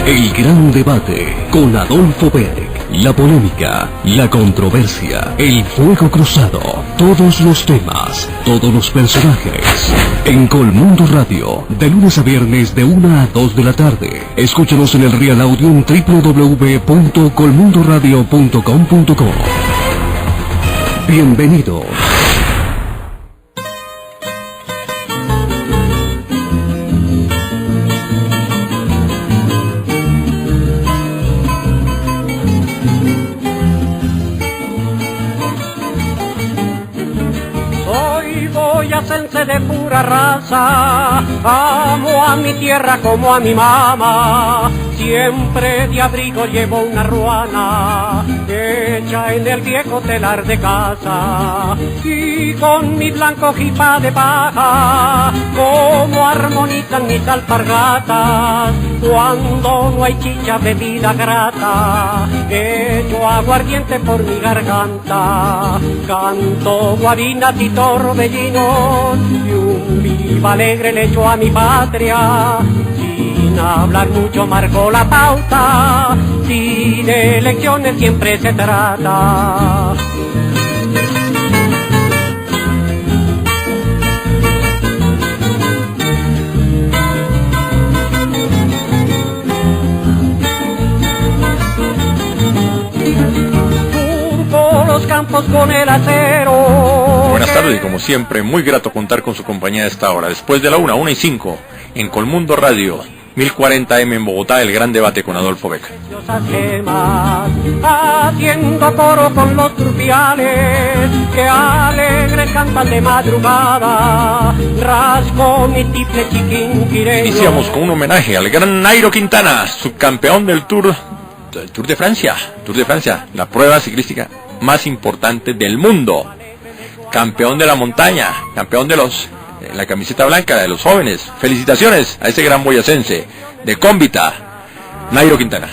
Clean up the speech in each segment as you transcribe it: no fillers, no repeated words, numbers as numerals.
El gran debate con Adolfo Beck. La polémica, la controversia, el fuego cruzado, todos los temas, todos los personajes. En Colmundo Radio, de lunes a viernes de 1 a 2 de la tarde. Escúchanos en el Real Audio en www.colmundoradio.com.co. Bienvenidos. Boyacense de pura raza, amo a mi tierra como a mi mamá, siempre de abrigo llevo una ruana, hecha en el viejo telar de casa, y con mi blanco jipa de paja, como armonizan mis alpargatas, cuando no hay chicha bebida grata, echo aguardiente por mi garganta, canto guabinas y torbellinos, y un viva alegre le echo a mi patria, sin hablar mucho marco la pauta, si de elecciones siempre se trata. Los campos con el acero. Buenas tardes y como siempre, muy grato contar con su compañía a esta hora. Después de la 1:05, en Colmundo Radio, 1040M en Bogotá, el gran debate con Adolfo Beck. Haciendo coro con los turpiales, que alegres cantan de madrugada, rasgo mi tiple chiquinquireño. Iniciamos con un homenaje al gran Nairo Quintana, subcampeón del Tour de Francia, la prueba ciclística más importante del mundo, campeón de la montaña, campeón de la camiseta blanca de los jóvenes. Felicitaciones a ese gran boyacense de Cómbita, Nairo Quintana.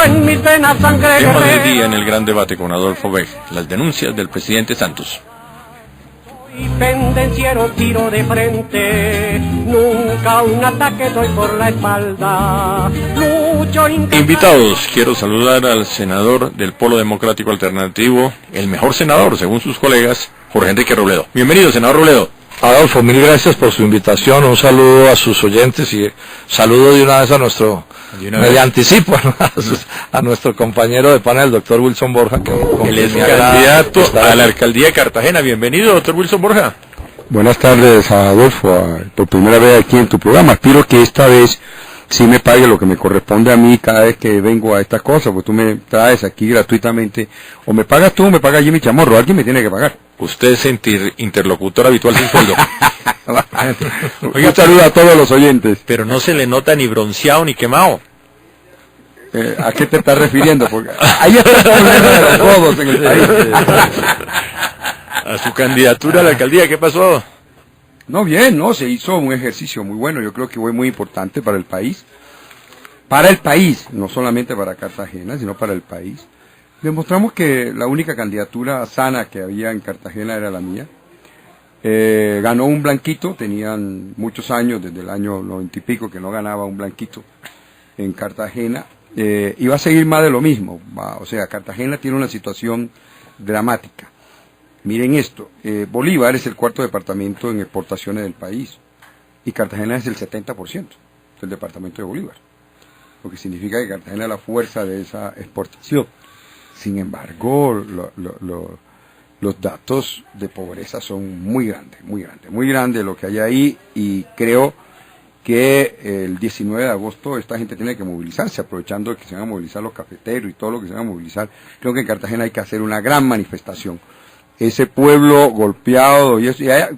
En mis venas sangre tema del día en el gran debate con Adolfo Beck: las denuncias del presidente Santos. Y pendenciero tiro de frente, nunca un ataque doy por la espalda. Lucho Invitados, quiero saludar al senador del Polo Democrático Alternativo, el mejor senador según sus colegas, Jorge Enrique Robledo. Bienvenido, senador Robledo. Adolfo, mil gracias por su invitación, un saludo a sus oyentes y saludo de una vez a nuestro, de anticipo, a nuestro compañero de panel, el doctor Wilson Borja, que él es candidato a la alcaldía de Cartagena. Bienvenido, doctor Wilson Borja. Buenas tardes, Adolfo, por primera vez aquí en tu programa. Espero que esta vez sí me pague lo que me corresponde a mí cada vez que vengo a estas cosas, porque tú me traes aquí gratuitamente, o me pagas tú o me paga Jimmy Chamorro, alguien me tiene que pagar. Usted es interlocutor habitual sin sueldo. Oiga, un saludo a todos los oyentes. Pero no se le nota ni bronceado ni quemado. ¿A qué te estás refiriendo? Porque ahí está el problema de los godos en el país. A su candidatura a la alcaldía, ¿qué pasó? No, bien, no, se hizo un ejercicio muy bueno, yo creo que fue muy importante para el país. Para el país, no solamente para Cartagena, sino para el país. Demostramos que la única candidatura sana que había en Cartagena era la mía. Ganó un blanquito, tenían muchos años, desde el año 90 y pico, que no ganaba un blanquito en Cartagena. Y va a seguir más de lo mismo. O sea, Cartagena tiene una situación dramática. Miren esto, Bolívar es el cuarto departamento en exportaciones del país y Cartagena es el 70% del departamento de Bolívar, lo que significa que Cartagena es la fuerza de esa exportación. Sin embargo, los datos de pobreza son muy grandes lo que hay ahí, y creo que el 19 de agosto esta gente tiene que movilizarse, aprovechando que se van a movilizar los cafeteros y todo lo que se van a movilizar. Creo que en Cartagena hay que hacer una gran manifestación. Ese pueblo golpeado, y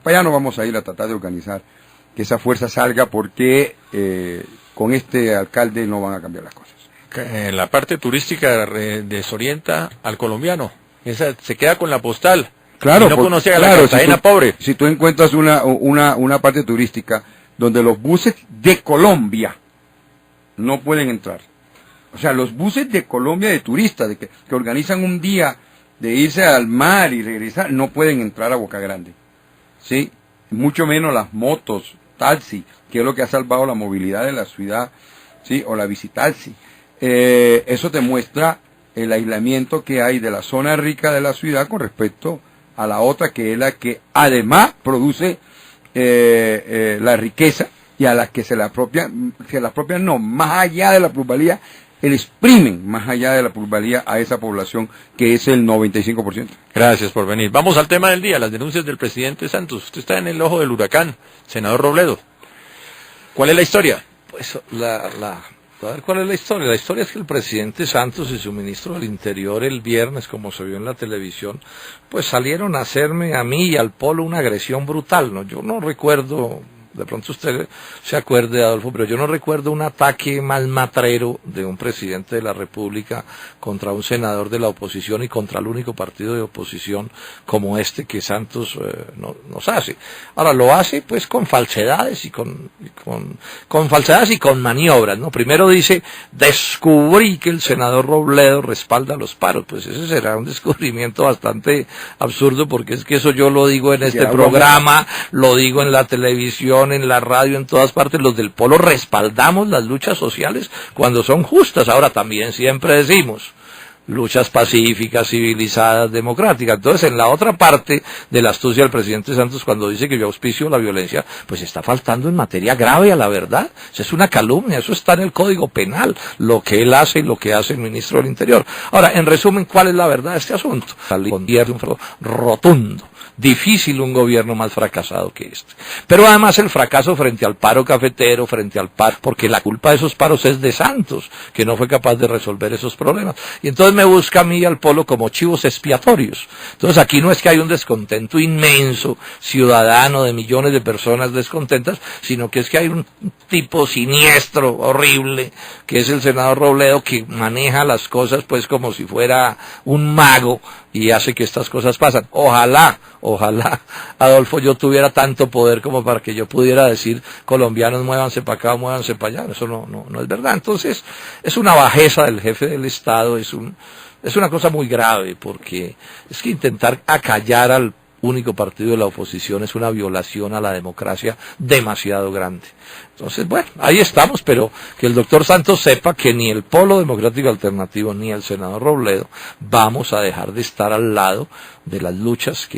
para allá no vamos a ir a tratar de organizar que esa fuerza salga, porque con este alcalde no van a cambiar las cosas. La parte turística desorienta al colombiano, esa se queda con la postal. Claro, y no conoce a la Cartagena pobre. Si tú encuentras una parte turística donde los buses de Colombia no pueden entrar, O sea, los buses de Colombia de turistas, que organizan un día de irse al mar y regresar, no pueden entrar a Boca Grande. ¿Sí? Mucho menos las motos, taxi, que es lo que ha salvado la movilidad de la ciudad, ¿sí? O la bicitaxi. Eso te muestra el aislamiento que hay de la zona rica de la ciudad con respecto a la otra, que es la que además produce la riqueza, y a la que se la apropian no, más allá de la plusvalía, el exprimen más allá de la plusvalía a esa población que es el 95%. Gracias por venir. Vamos al tema del día, las denuncias del presidente Santos. Usted está en el ojo del huracán, senador Robledo. ¿Cuál es la historia? Pues a ver, ¿cuál es la historia? La historia es que el presidente Santos y su ministro del Interior el viernes, como se vio en la televisión, pues salieron a hacerme a mí y al Polo una agresión brutal, ¿no? Yo no recuerdo, de pronto usted se acuerde, Adolfo, pero yo no recuerdo un ataque malmatrero de un presidente de la República contra un senador de la oposición y contra el único partido de oposición como este que Santos nos hace. Ahora, lo hace pues con falsedades y con falsedades y con maniobras, ¿no? Primero dice, descubrí que el senador Robledo respalda los paros. Pues ese será un descubrimiento bastante absurdo, porque es que eso yo lo digo en este programa, lo digo en la televisión, en la radio, en todas partes. Los del Polo respaldamos las luchas sociales cuando son justas. Ahora, también siempre decimos luchas pacíficas, civilizadas, democráticas. Entonces, en la otra parte de la astucia del presidente Santos, cuando dice que yo auspicio la violencia, pues está faltando en materia grave a la verdad. Eso es una calumnia, eso está en el Código Penal, lo que él hace y lo que hace el ministro del Interior. Ahora, en resumen, ¿cuál es la verdad de este asunto? Un gobierno rotundo. Difícil un gobierno más fracasado que este. Pero además el fracaso frente al paro cafetero, frente al paro, porque la culpa de esos paros es de Santos, que no fue capaz de resolver esos problemas. Y entonces me busca a mí y al Polo como chivos expiatorios. Entonces aquí no es que hay un descontento inmenso, ciudadano, de millones de personas descontentas, sino que es que hay un tipo siniestro, horrible, que es el senador Robledo, que maneja las cosas pues como si fuera un mago y hace que estas cosas pasan. Ojalá, Adolfo, yo tuviera tanto poder como para que yo pudiera decir, colombianos, muévanse para acá, muévanse para allá. Eso no es verdad. Entonces, es una bajeza del jefe del Estado, es una cosa muy grave, porque es que intentar acallar al único partido de la oposición es una violación a la democracia demasiado grande. Entonces, bueno, ahí estamos, pero que el doctor Santos sepa que ni el Polo Democrático Alternativo ni el senador Robledo vamos a dejar de estar al lado de las luchas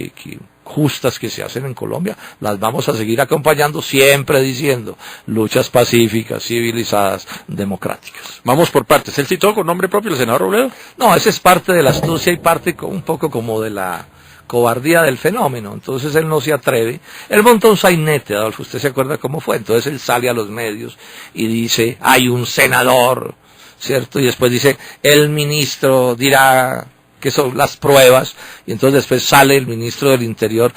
justas que se hacen en Colombia. Las vamos a seguir acompañando, siempre diciendo luchas pacíficas, civilizadas, democráticas. Vamos por partes. ¿Él citó con nombre propio el senador Robledo? No, esa es parte de la astucia y parte un poco como de la cobardía del fenómeno. Entonces él no se atreve. Él monta un sainete, Adolfo, ¿usted se acuerda cómo fue? Entonces él sale a los medios y dice, hay un senador, ¿cierto? Y después dice, el ministro dirá que son las pruebas, y entonces después sale el ministro del Interior,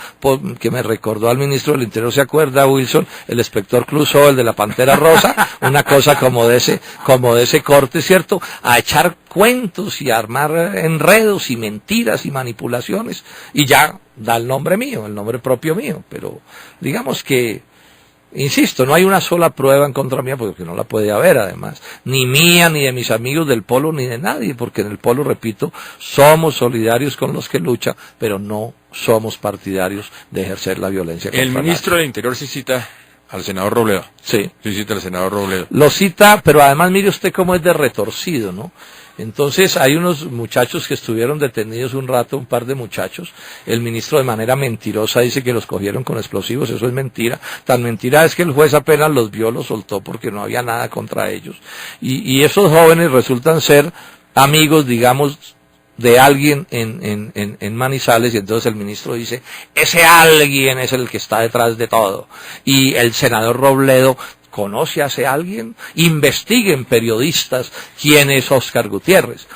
que me recordó al ministro del Interior, ¿se acuerda, Wilson? El inspector Clouseau, el de la Pantera Rosa, una cosa como de ese corte, ¿cierto? A echar cuentos y a armar enredos y mentiras y manipulaciones, y ya da el nombre mío, el nombre propio mío, pero digamos que, insisto, no hay una sola prueba en contra mía, porque no la puede haber además, ni mía, ni de mis amigos del Polo, ni de nadie, porque en el Polo, repito, somos solidarios con los que luchan, pero no somos partidarios de ejercer la violencia contra el ministro del Interior sí cita al senador Robledo. Sí. Sí cita al senador Robledo. Lo cita, pero además mire usted cómo es de retorcido, ¿no? Entonces hay unos muchachos que estuvieron detenidos un rato, un par de muchachos. El ministro de manera mentirosa dice que los cogieron con explosivos, eso es mentira. Tan mentira es que el juez apenas los vio, los soltó porque no había nada contra ellos. Y esos jóvenes resultan ser amigos, digamos, de alguien en Manizales, y entonces el ministro dice, ese alguien es el que está detrás de todo. Y el senador Robledo conoce a ese alguien, investiguen periodistas quién es Óscar Gutiérrez.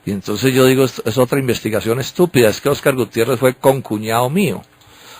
Y entonces yo digo, es otra investigación estúpida, es que Óscar Gutiérrez fue concuñado mío.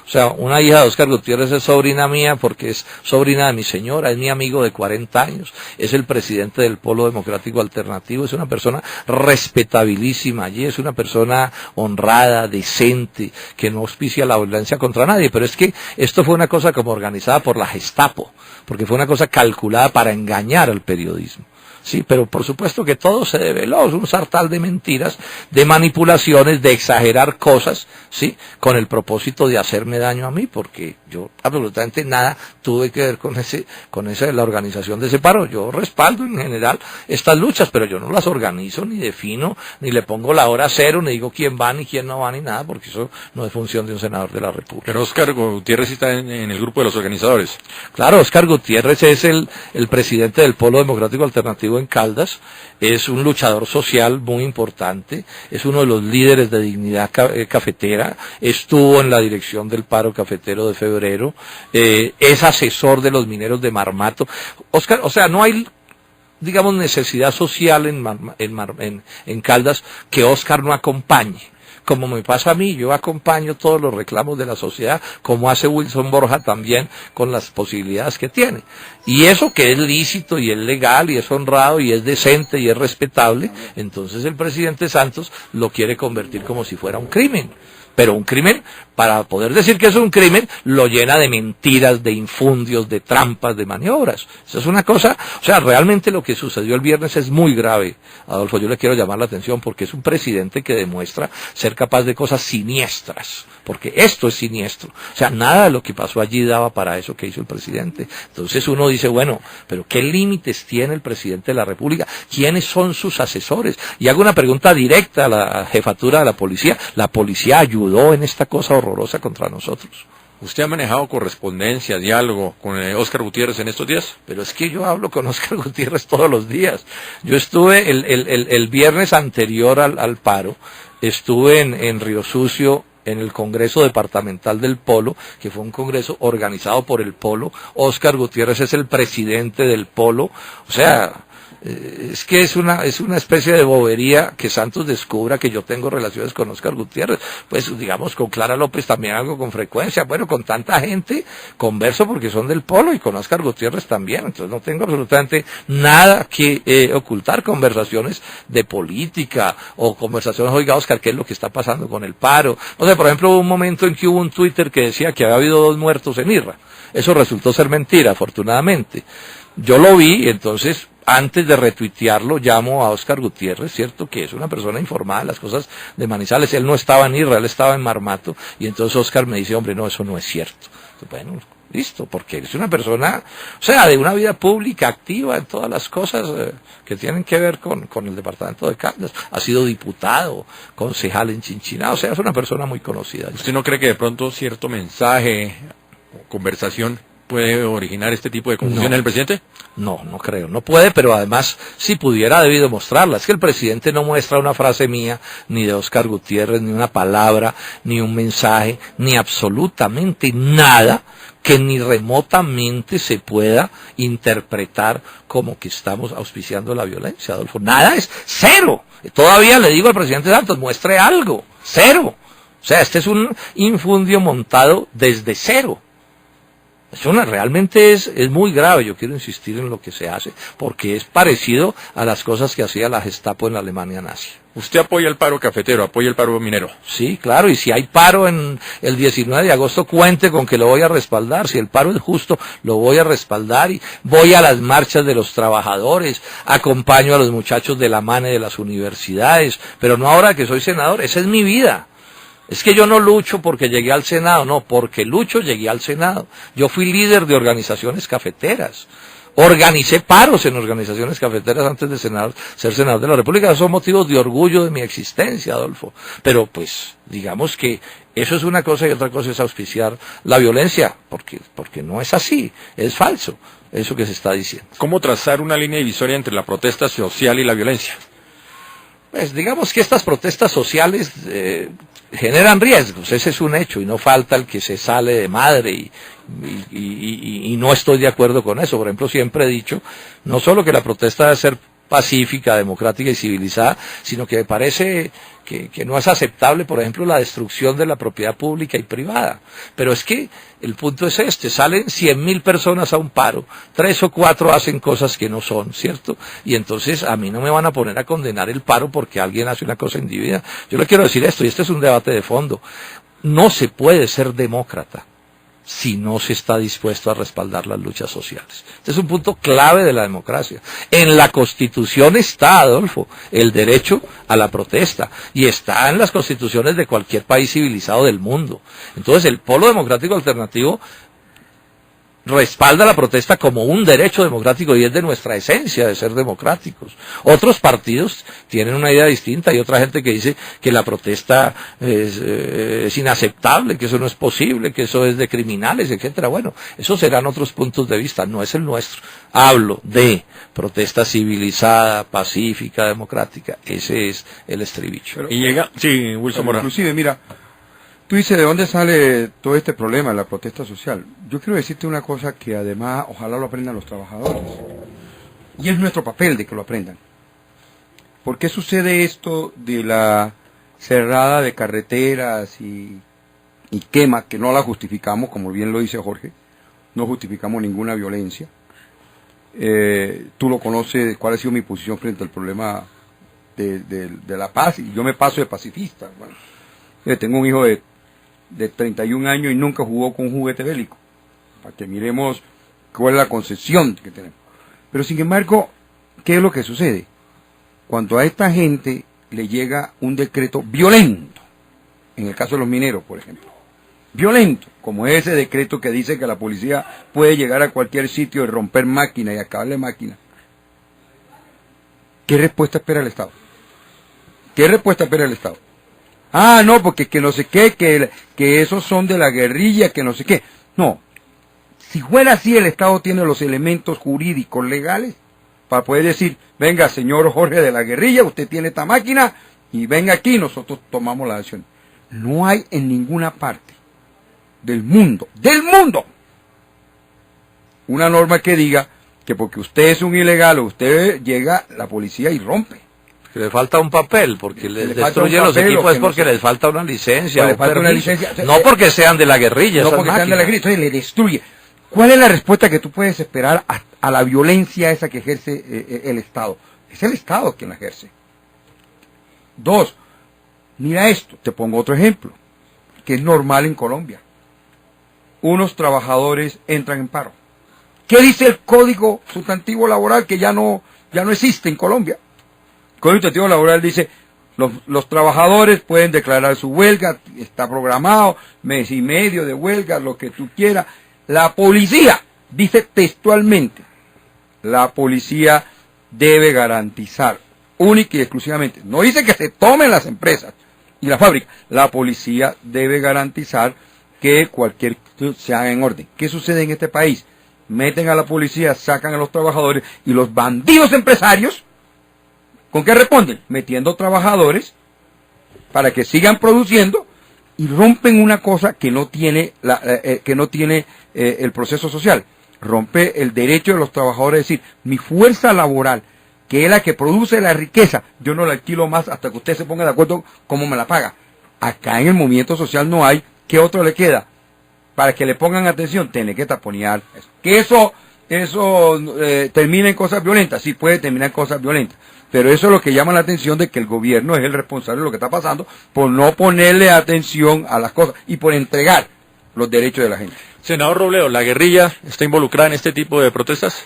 O sea, una hija de Óscar Gutiérrez es sobrina mía porque es sobrina de mi señora, es mi amigo de 40 años, es el presidente del Polo Democrático Alternativo, es una persona respetabilísima allí, es una persona honrada, decente, que no auspicia la violencia contra nadie, pero es que esto fue una cosa como organizada por la Gestapo, porque fue una cosa calculada para engañar al periodismo. Sí, pero por supuesto que todo se develó, es un sartal de mentiras, de manipulaciones, de exagerar cosas, sí, con el propósito de hacerme daño a mí, porque yo absolutamente nada tuve que ver con la organización de ese paro. Yo respaldo en general estas luchas, pero yo no las organizo, ni defino, ni le pongo la hora cero, ni digo quién va, ni quién no va, ni nada, porque eso no es función de un senador de la República. Pero Óscar Gutiérrez está en el grupo de los organizadores. Claro, Óscar Gutiérrez es el presidente del Polo Democrático Alternativo en Caldas, es un luchador social muy importante, es uno de los líderes de Dignidad Cafetera, estuvo en la dirección del paro cafetero de febrero, es asesor de los mineros de Marmato. Óscar, o sea, no hay, digamos, necesidad social en Caldas que Óscar no acompañe. Como me pasa a mí, yo acompaño todos los reclamos de la sociedad, como hace Wilson Borja también, con las posibilidades que tiene. Y eso que es lícito y es legal y es honrado y es decente y es respetable, entonces el presidente Santos lo quiere convertir como si fuera un crimen. Pero un crimen, para poder decir que es un crimen, lo llena de mentiras, de infundios, de trampas, de maniobras. Eso es una cosa, o sea, realmente lo que sucedió el viernes es muy grave, Adolfo. Yo le quiero llamar la atención porque es un presidente que demuestra ser capaz de cosas siniestras, porque esto es siniestro. O sea, nada de lo que pasó allí daba para eso que hizo el presidente. Entonces uno dice, bueno, pero ¿qué límites tiene el presidente de la República? ¿Quiénes son sus asesores? Y hago una pregunta directa a la jefatura de la policía. ¿La policía ayudó en esta cosa horrorosa contra nosotros? ¿Usted ha manejado correspondencia, diálogo con Óscar Gutiérrez en estos días? Pero es que yo hablo con Óscar Gutiérrez todos los días. Yo estuve el viernes anterior al paro, estuve en Río Sucio, en el Congreso Departamental del Polo, que fue un congreso organizado por el Polo. Óscar Gutiérrez es el presidente del Polo. O sea, es que es una especie de bobería que Santos descubra que yo tengo relaciones con Óscar Gutiérrez. Pues digamos, con Clara López también hago con frecuencia. Bueno, con tanta gente converso porque son del Polo, y con Óscar Gutiérrez también. Entonces no tengo absolutamente nada que ocultar. Conversaciones de política o conversaciones, oiga Óscar, ¿qué es lo que está pasando con el paro? O sea, por ejemplo, hubo un momento en que hubo un Twitter que decía que había habido 2 muertos en Irra. Eso resultó ser mentira, afortunadamente. Yo lo vi, y entonces, antes de retuitearlo, llamo a Óscar Gutiérrez, ¿cierto? Que es una persona informada de las cosas de Manizales. Él no estaba en Irra, él estaba en Marmato. Y entonces Óscar me dice, hombre, no, eso no es cierto. Bueno, listo, porque es una persona, o sea, de una vida pública activa en todas las cosas que tienen que ver con el departamento de Caldas. Ha sido diputado, concejal en Chinchiná, o sea, es una persona muy conocida. ¿Usted no cree que de pronto cierto mensaje o conversación puede originar este tipo de confusión en el presidente? No, no creo, no puede, pero además, si pudiera, ha debido mostrarla. Es que el presidente no muestra una frase mía, ni de Óscar Gutiérrez, ni una palabra, ni un mensaje, ni absolutamente nada que ni remotamente se pueda interpretar como que estamos auspiciando la violencia, Adolfo. Nada, es cero. Todavía le digo al presidente Santos, muestre algo, cero. O sea, este es un infundio montado desde cero. Realmente es muy grave. Yo quiero insistir en lo que se hace, porque es parecido a las cosas que hacía la Gestapo en la Alemania nazi. ¿Usted apoya el paro cafetero, apoya el paro minero? Sí, claro, y si hay paro en el 19 de agosto, cuente con que lo voy a respaldar. Si el paro es justo, lo voy a respaldar, y voy a las marchas de los trabajadores, acompaño a los muchachos de la MANE de las universidades, pero no ahora que soy senador. Esa es mi vida. Es que yo no lucho porque llegué al Senado, no, porque lucho llegué al Senado. Yo fui líder de organizaciones cafeteras. Organicé paros en organizaciones cafeteras antes de ser senador de la República. Esos son motivos de orgullo de mi existencia, Adolfo. Pero pues, digamos que eso es una cosa y otra cosa es auspiciar la violencia, porque no es así, es falso eso que se está diciendo. ¿Cómo trazar una línea divisoria entre la protesta social y la violencia? Pues digamos que estas protestas sociales generan riesgos, ese es un hecho, y no falta el que se sale de madre y no estoy de acuerdo con eso. Por ejemplo, siempre he dicho, no solo que la protesta debe ser pacífica, democrática y civilizada, sino que me parece que no es aceptable, por ejemplo, la destrucción de la propiedad pública y privada. Pero es que el punto es este, salen 100.000 personas a un paro, 3 o 4 hacen cosas que no son, ¿cierto? Y entonces a mí no me van a poner a condenar el paro porque alguien hace una cosa indebida. Yo le quiero decir esto, y este es un debate de fondo, no se puede ser demócrata si no se está dispuesto a respaldar las luchas sociales. Este es un punto clave de la democracia. En la Constitución está, Adolfo, el derecho a la protesta, y está en las constituciones de cualquier país civilizado del mundo. Entonces el Polo Democrático Alternativo respalda la protesta como un derecho democrático, y es de nuestra esencia de ser democráticos. Otros partidos tienen una idea distinta, y otra gente que dice que la protesta es inaceptable, que eso no es posible, que eso es de criminales, etcétera. Bueno, esos serán otros puntos de vista, no es el nuestro. Hablo de protesta civilizada, pacífica, democrática. Ese es el estribillo. Pero, Y llega, sí, Wilson Mora. inclusive, mira, tú dices, ¿de dónde sale todo este problema, la protesta social? Yo quiero decirte una cosa que además ojalá lo aprendan los trabajadores. Y es nuestro papel de que lo aprendan. ¿Por qué sucede esto de la cerrada de carreteras y quema, que no la justificamos, como bien lo dice Jorge? No justificamos ninguna violencia. Tú lo conoces, cuál ha sido mi posición frente al problema de la paz, y yo me paso de pacifista. Bueno, tengo un hijo de 31 años y nunca jugó con un juguete bélico, para que miremos cuál es la concepción que tenemos. Pero sin embargo, ¿qué es lo que sucede? Cuando a esta gente le llega un decreto violento, en el caso de los mineros, por ejemplo, violento, como ese decreto que dice que la policía puede llegar a cualquier sitio y romper máquinas y acabarle máquinas, ¿qué respuesta espera el Estado? ¿Qué respuesta espera el Estado? Ah, no, porque que no sé qué, que esos son de la guerrilla, que no sé qué. No, si fuera así, el Estado tiene los elementos jurídicos legales para poder decir, venga, señor Jorge de la guerrilla, usted tiene esta máquina y venga aquí, nosotros tomamos la acción. No hay en ninguna parte del mundo, una norma que diga que porque usted es un ilegal o usted llega, la policía y rompe. Que le falta un papel, porque les Le falta destruyen un los papel, equipos, es o que porque no sé. les falta una licencia, Le un falta una permiso. licencia. No porque sean de la guerrilla, No esas porque están de la máquinas. guerrilla, entonces le destruye. ¿Cuál es la respuesta que tú puedes esperar a la violencia esa que ejerce el Estado? Es el Estado quien la ejerce. Dos, mira esto, te pongo otro ejemplo, que es normal en Colombia. Unos trabajadores entran en paro. ¿Qué dice el Código Sustantivo Laboral que ya no existe en Colombia? El Código Sustantivo Laboral dice, los trabajadores pueden declarar su huelga, está programado, mes y medio de huelga, lo que tú quieras. La policía, dice textualmente, la policía debe garantizar, única y exclusivamente, no dice que se tomen las empresas y la fábrica, la policía debe garantizar que cualquier se haga en orden. ¿Qué sucede en este país? Meten a la policía, sacan a los trabajadores y los bandidos empresarios, ¿con qué responden? Metiendo trabajadores para que sigan produciendo y rompen una cosa que no tiene el proceso social. Rompe el derecho de los trabajadores a decir, mi fuerza laboral, que es la que produce la riqueza, yo no la alquilo más hasta que usted se ponga de acuerdo cómo me la paga. Acá en el movimiento social no hay. ¿Qué otro le queda? Para que le pongan atención, tiene que taponear. Que eso termina en cosas violentas, sí puede terminar en cosas violentas. Pero eso es lo que llama la atención de que el gobierno es el responsable de lo que está pasando por no ponerle atención a las cosas y por entregar los derechos de la gente. Senador Robledo, ¿la guerrilla está involucrada en este tipo de protestas?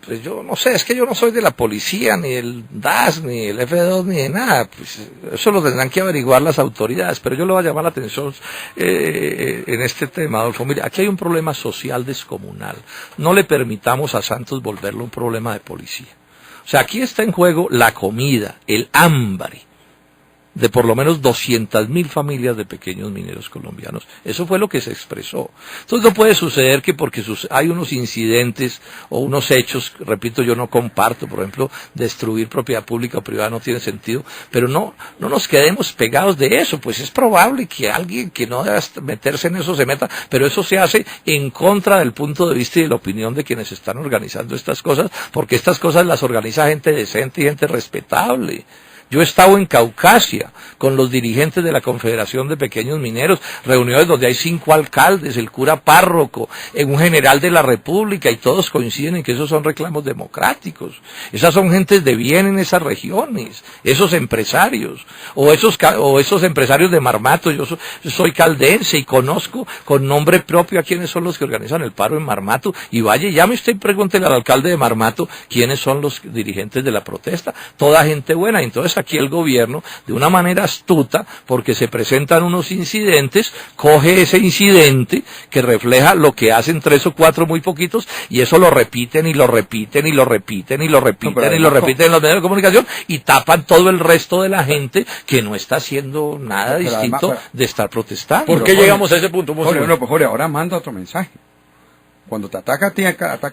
Pues yo no sé, es que yo no soy de la policía, ni del DAS, ni del F2, ni de nada. Pues eso lo tendrán que averiguar las autoridades, pero yo le voy a llamar la atención en este tema, Adolfo. Mire, aquí hay un problema social descomunal. No le permitamos a Santos volverlo un problema de policía. O sea, aquí está en juego la comida, el hambre de por lo menos 200.000 familias de pequeños mineros colombianos. Eso fue lo que se expresó. Entonces no puede suceder que porque hay unos incidentes o unos hechos, repito, yo no comparto, por ejemplo, destruir propiedad pública o privada no tiene sentido, pero no nos quedemos pegados de eso, pues es probable que alguien que no debe meterse en eso se meta, pero eso se hace en contra del punto de vista y de la opinión de quienes están organizando estas cosas, porque estas cosas las organiza gente decente y gente respetable. Yo he estado en Caucasia con los dirigentes de la Confederación de Pequeños Mineros, reuniones donde hay 5 alcaldes, el cura párroco, un general de la República, y todos coinciden en que esos son reclamos democráticos. Esas son gentes de bien en esas regiones, esos empresarios, o esos empresarios de Marmato. Yo soy caldense y conozco con nombre propio a quienes son los que organizan el paro en Marmato, y vaya, llame usted y pregúntele al alcalde de Marmato quiénes son los dirigentes de la protesta. Toda gente buena. Entonces aquí el gobierno, de una manera astuta, porque se presentan unos incidentes, coge ese incidente que refleja lo que hacen 3 o 4 muy poquitos, y eso lo repiten y lo repiten y lo repiten y lo repiten y lo repiten en los medios de comunicación, y tapan todo el resto de la gente que no está haciendo nada distinto de estar protestando. ¿Por qué llegamos a ese punto? Jorge, ahora manda otro mensaje. Cuando te ataca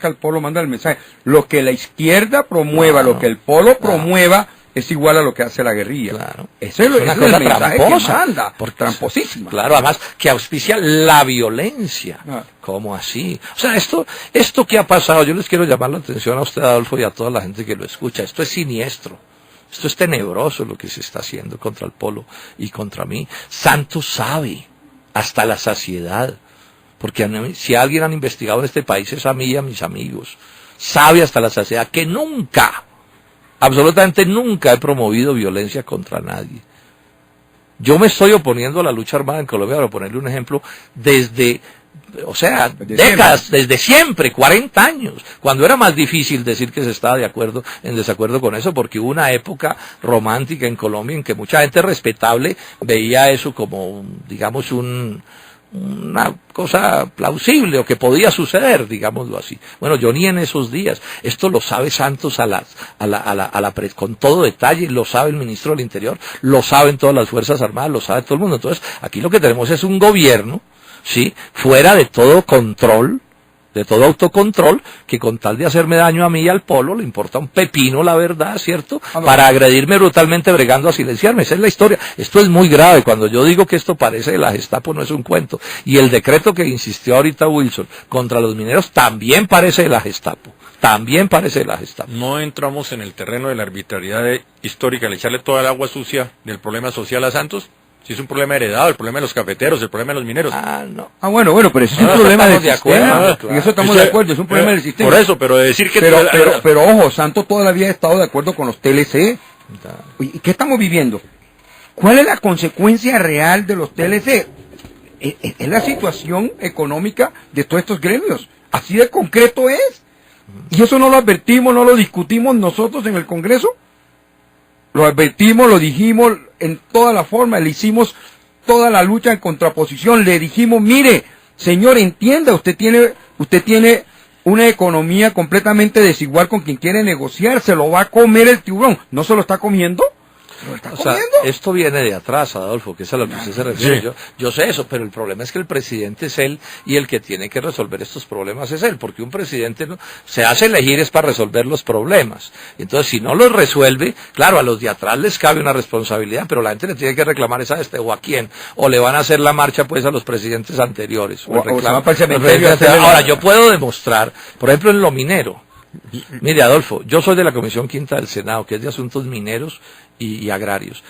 al polo, manda el mensaje. Lo que la izquierda promueva, lo que el polo promueva, es igual a lo que hace la guerrilla. Claro. Ese es el mensaje que manda, tramposísima. Claro, además que auspicia la violencia. ¿Cómo así? O sea, esto que ha pasado, yo les quiero llamar la atención a usted, Adolfo, y a toda la gente que lo escucha. Esto es siniestro. Esto es tenebroso lo que se está haciendo contra el polo y contra mí. Santos sabe, hasta la saciedad, porque si alguien han investigado en este país es a mí y a mis amigos. Sabe hasta la saciedad que nunca, absolutamente nunca he promovido violencia contra nadie. Yo me estoy oponiendo a la lucha armada en Colombia, para ponerle un ejemplo, desde décadas, desde siempre, 40 años, cuando era más difícil decir que se estaba en desacuerdo con eso, porque hubo una época romántica en Colombia en que mucha gente respetable veía eso como, digamos, una cosa plausible o que podía suceder, digámoslo así. Bueno, yo ni en esos días. Esto lo sabe Santos con todo detalle, lo sabe el ministro del Interior, lo saben todas las Fuerzas Armadas, lo sabe todo el mundo. Entonces, aquí lo que tenemos es un gobierno, ¿sí?, fuera de todo control, de todo autocontrol, que con tal de hacerme daño a mí y al polo, le importa un pepino la verdad, ¿cierto?, para agredirme brutalmente, bregando a silenciarme. Esa es la historia. Esto es muy grave. Cuando yo digo que esto parece de la Gestapo, no es un cuento. Y el decreto que insistió ahorita Wilson contra los mineros también parece de la Gestapo. También parece de la Gestapo. No entramos en el terreno de la arbitrariedad histórica, al echarle toda el agua sucia del problema social a Santos. Si es un problema heredado, el problema de los cafeteros, el problema de los mineros. No. Bueno, pero eso es un problema del sistema. En eso estamos de acuerdo, es un problema del sistema. Por eso, pero decir que... Pero ojo, Santos todavía ha estado de acuerdo con los TLC. ¿Y qué estamos viviendo? ¿Cuál es la consecuencia real de los TLC? Es la situación económica de todos estos gremios. Así de concreto es. Y eso no lo advertimos, no lo discutimos nosotros en el Congreso. Lo advertimos, lo dijimos en toda la forma, le hicimos toda la lucha en contraposición, le dijimos, mire, señor, entienda, usted tiene una economía completamente desigual con quien quiere negociar, se lo va a comer el tiburón, ¿no se lo está comiendo? O sea, esto viene de atrás, Adolfo, que es a lo que usted se refiere. Sí. Yo sé eso, pero el problema es que el presidente es él, y el que tiene que resolver estos problemas es él, porque un presidente no se hace elegir es para resolver los problemas. Entonces, si no los resuelve, claro, a los de atrás les cabe una responsabilidad, pero la gente le tiene que reclamar esa o a quién, o le van a hacer la marcha pues a los presidentes anteriores. Ahora, yo puedo demostrar, por ejemplo, en lo minero. Mire, Adolfo, yo soy de la Comisión Quinta del Senado, que es de asuntos mineros y agrarios.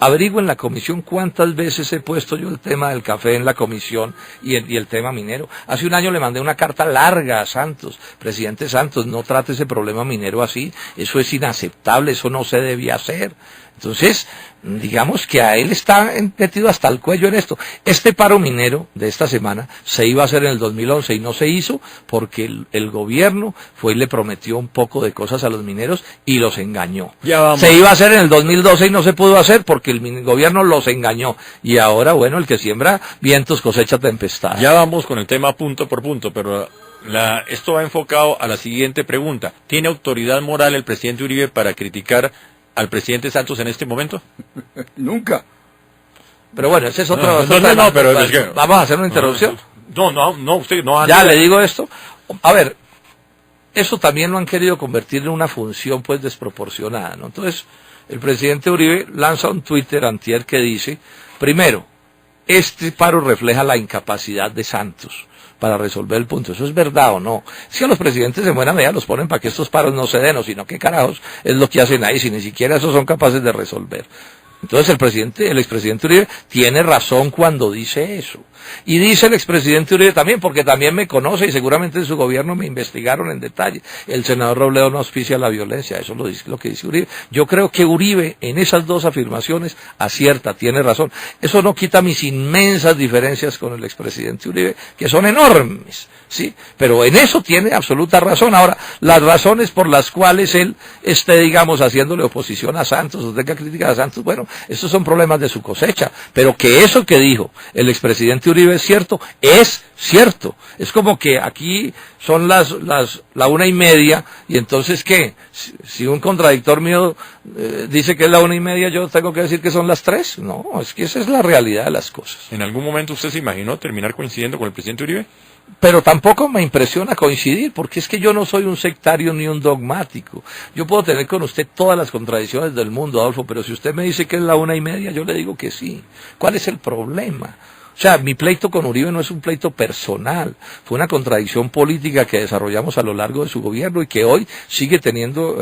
Averigüen en la comisión cuántas veces he puesto yo el tema del café en la comisión y el tema minero. Hace un año le mandé una carta larga a Santos. Presidente Santos, no trate ese problema minero así. Eso es inaceptable, eso no se debía hacer. Entonces, digamos que a él está metido hasta el cuello en esto. Este paro minero de esta semana se iba a hacer en el 2011 y no se hizo porque el gobierno fue y le prometió un poco de cosas a los mineros y los engañó. Se iba a hacer en el 2012 y no se pudo hacer porque el gobierno los engañó. Y ahora, bueno, el que siembra vientos cosecha tempestad. Ya vamos con el tema punto por punto, pero esto va enfocado a la siguiente pregunta. ¿Tiene autoridad moral el presidente Uribe para criticar al presidente Santos en este momento? Nunca. Pero bueno, ese es otro... pero es que... ¿Vamos a hacer una interrupción? No, usted no... Ya le digo esto. A ver, eso también lo han querido convertir en una función pues desproporcionada, ¿no? Entonces, el presidente Uribe lanza un Twitter antier que dice, primero, este paro refleja la incapacidad de Santos. para resolver el punto. ¿Eso es verdad o no? Si a los presidentes en buena medida los ponen para que estos paros no se den, o sino qué carajos es lo que hacen ahí, si ni siquiera eso son capaces de resolver. Entonces el expresidente Uribe tiene razón cuando dice eso. Y dice el expresidente Uribe también, porque también me conoce y seguramente en su gobierno me investigaron en detalle. El senador Robledo no auspicia la violencia, eso lo que dice Uribe. Yo creo que Uribe en esas dos afirmaciones acierta, tiene razón. Eso no quita mis inmensas diferencias con el expresidente Uribe, que son enormes, ¿sí? Pero en eso tiene absoluta razón. Ahora, las razones por las cuales él esté, digamos, haciéndole oposición a Santos, o tenga críticas a Santos, bueno, estos son problemas de su cosecha, pero que eso que dijo el expresidente Uribe es cierto, es cierto. Es como que aquí son la 1:30, y entonces, ¿qué? Si un contradictor mío dice que es la 1:30, yo tengo que decir que son las 3. No, es que esa es la realidad de las cosas. ¿En algún momento usted se imaginó terminar coincidiendo con el presidente Uribe? Pero tampoco me impresiona coincidir, porque es que yo no soy un sectario ni un dogmático. Yo puedo tener con usted todas las contradicciones del mundo, Adolfo, pero si usted me dice que es la 1:30, yo le digo que sí. ¿Cuál es el problema? O sea, mi pleito con Uribe no es un pleito personal, fue una contradicción política que desarrollamos a lo largo de su gobierno y que hoy sigue teniendo,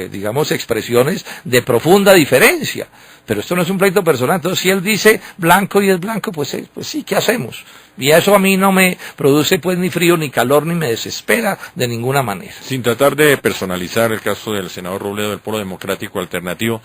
digamos, expresiones de profunda diferencia. Pero esto no es un pleito personal. Entonces, si él dice blanco y es blanco, pues sí, ¿qué hacemos? Y eso a mí no me produce pues ni frío, ni calor, ni me desespera de ninguna manera. Sin tratar de personalizar el caso del senador Robledo del Polo Democrático Alternativo,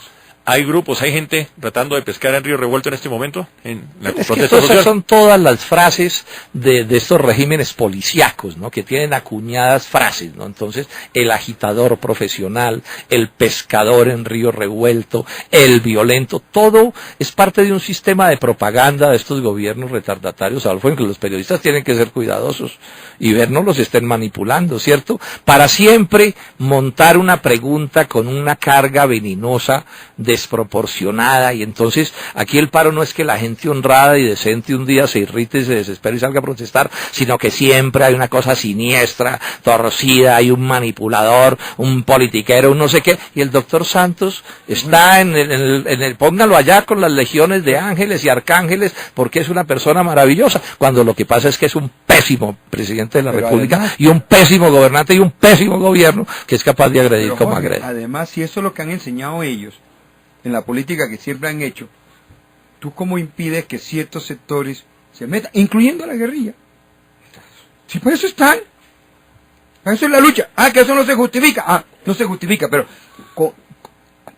¿hay grupos, hay gente tratando de pescar en río revuelto en este momento? En la protesta social. Son todas las frases de estos regímenes policíacos, ¿no? Que tienen acuñadas frases, ¿no? Entonces, el agitador profesional, el pescador en río revuelto, el violento, todo es parte de un sistema de propaganda de estos gobiernos retardatarios, Adolfo, en que los periodistas tienen que ser cuidadosos y ver no los estén manipulando, ¿cierto? Para siempre montar una pregunta con una carga venenosa, desproporcionada, y entonces aquí el paro no es que la gente honrada y decente un día se irrite y se desespere y salga a protestar, sino que siempre hay una cosa siniestra, torcida, hay un manipulador, un politiquero, un no sé qué, y el doctor Santos está en el póngalo allá con las legiones de ángeles y arcángeles, porque es una persona maravillosa, cuando lo que pasa es que es un pésimo presidente de la República, además, y un pésimo gobernante y un pésimo gobierno que es capaz de agredir como Jorge, agrede. Además, si eso es lo que han enseñado ellos en la política que siempre han hecho, ¿tú cómo impides que ciertos sectores se metan, incluyendo la guerrilla? Si por eso están, para eso es la lucha. Que eso no se justifica. No se justifica, pero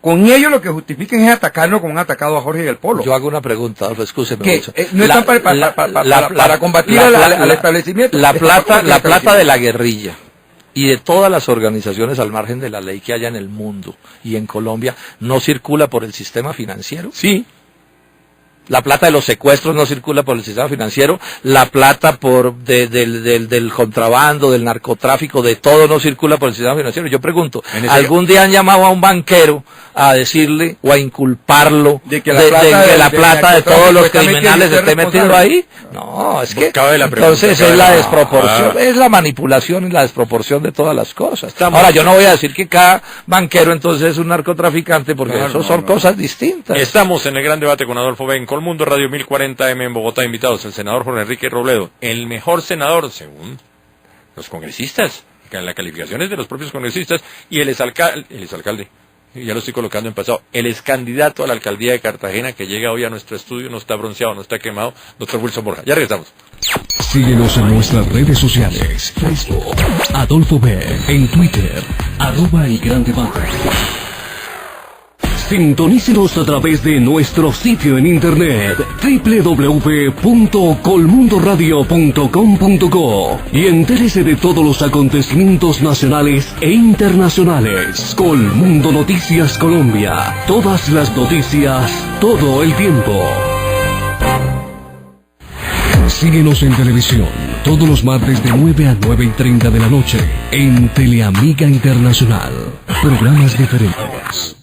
con ellos lo que justifican es atacarnos como han atacado a Jorge y al Polo. Yo hago una pregunta, Adolfo, escúcheme. No están para combatir al establecimiento. La plata de la guerrilla y de todas las organizaciones al margen de la ley que haya en el mundo y en Colombia, ¿no circula por el sistema financiero? Sí. La plata de los secuestros no circula por el sistema financiero, la plata del contrabando, del narcotráfico, de todo no circula por el sistema financiero. Yo pregunto, ¿algún día han llamado a un banquero a decirle o a inculparlo de que la plata de todos los criminales esté metido ahí? No, es que entonces es la desproporción, es la manipulación y la desproporción de todas las cosas. Ahora, yo no voy a decir que cada banquero entonces es un narcotraficante, porque eso son cosas distintas. Estamos en el gran debate con Adolfo Benco. Mundo Radio 1040M en Bogotá, invitados el senador Jorge Enrique Robledo, el mejor senador según los congresistas, las calificaciones de los propios congresistas, y el exalcalde, ya lo estoy colocando en pasado, el excandidato a la alcaldía de Cartagena que llega hoy a nuestro estudio, no está bronceado, no está quemado, doctor Wilson Borja. Ya regresamos. Síguenos en nuestras redes sociales, Facebook, Adolfo B, en Twitter, @el gran debate. Sintonícenos a través de nuestro sitio en internet www.colmundoradio.com.co y entérese de todos los acontecimientos nacionales e internacionales. Colmundo Noticias Colombia. Todas las noticias, todo el tiempo. Síguenos en televisión todos los martes de 9 a 9:30 de la noche en Teleamiga Internacional. Programas diferentes.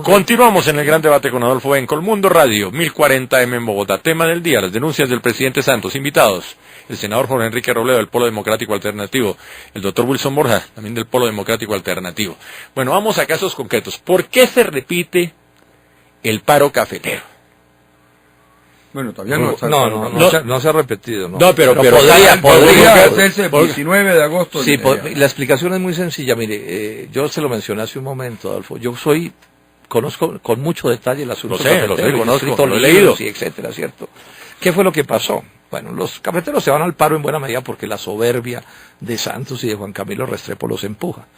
Continuamos en el gran debate con Adolfo Benco, Mundo Radio 1040M en Bogotá. Tema del día, las denuncias del presidente Santos. Invitados, el senador Jorge Enrique Robledo del Polo Democrático Alternativo, el doctor Wilson Borja, también del Polo Democrático Alternativo. Bueno, vamos a casos concretos. ¿Por qué se repite el paro cafetero? Bueno, todavía no. No se ha repetido. No, pero podría hacerse el 19 de agosto. Sí, la explicación es muy sencilla. Mire, yo se lo mencioné hace un momento, Adolfo. Conozco con mucho detalle el asunto. Lo he leído. Y etcétera, ¿cierto? ¿Qué fue lo que pasó? Bueno, los cafeteros se van al paro en buena medida porque la soberbia de Santos y de Juan Camilo Restrepo los empuja.